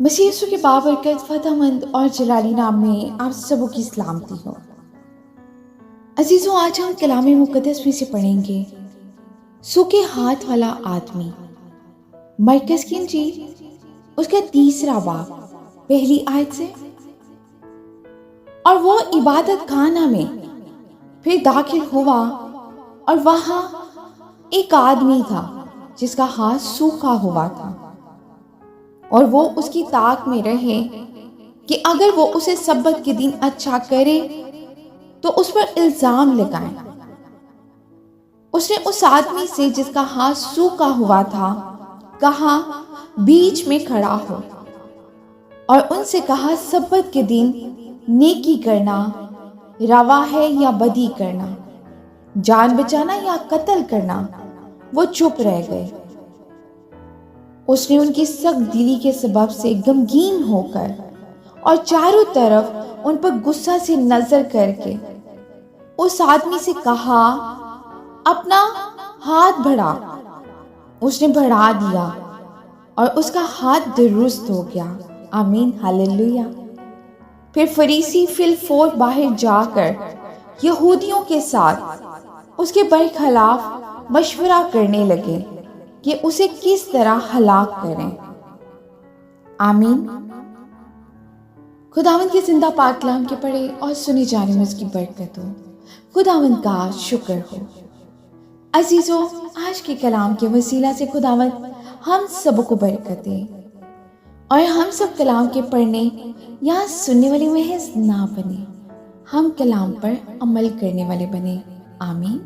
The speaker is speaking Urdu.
مسیح یسوع کے بابرکت فتح مند اور جلالی نام میں آپ سبوں کی سلامتی ہو۔ عزیزوں، آج ہم کلام مقدس میں سے پڑھیں گے سوکھے ہاتھ والا آدمی، مرکز کی انجیل اس کا 3 باب پہلی آیت سے۔ اور وہ عبادت خانہ میں پھر داخل ہوا اور وہاں ایک آدمی تھا جس کا ہاتھ سوکھا ہوا تھا، اور وہ اس کی طاق میں رہے کہ اگر وہ اسے سبت کے دن اچھا کرے تو اس پر الزام لگائیں۔ اس نے اس آدمی سے جس کا ہاتھ سوکھا ہوا تھا کہا، بیچ میں کھڑا ہو، اور ان سے کہا، سبت کے دن نیکی کرنا روا ہے یا بدی کرنا، جان بچانا یا قتل کرنا؟ وہ چپ رہ گئے۔ اس نے ان کی سخت دلی کے سبب سے غمگین ہو کر اور چاروں طرف ان پر غصہ سے نظر کر کے اس آدمی سے کہا، اپنا ہاتھ بڑھا۔ اس نے بڑھا دیا اور اس کا ہاتھ درست ہو گیا۔ آمین، ہاللویا۔ پھر فریسی فی الفور باہر جا کر یہودیوں کے ساتھ اس کے برخلاف مشورہ کرنے لگے کہ اسے کس طرح ہلاک کریں۔ آمین۔ خداوند کے زندہ پاک کلام کے پڑھے اور سنے جانے میں اس کی برکت ہو۔ خداوند کا شکر ہو۔ عزیزوں، آج کے کلام کے وسیلہ سے خداوند ہم سب کو برکت دے اور ہم سب کلام کے پڑھنے یا سننے والے محض نہ بنے، ہم کلام پر عمل کرنے والے بنے۔ آمین۔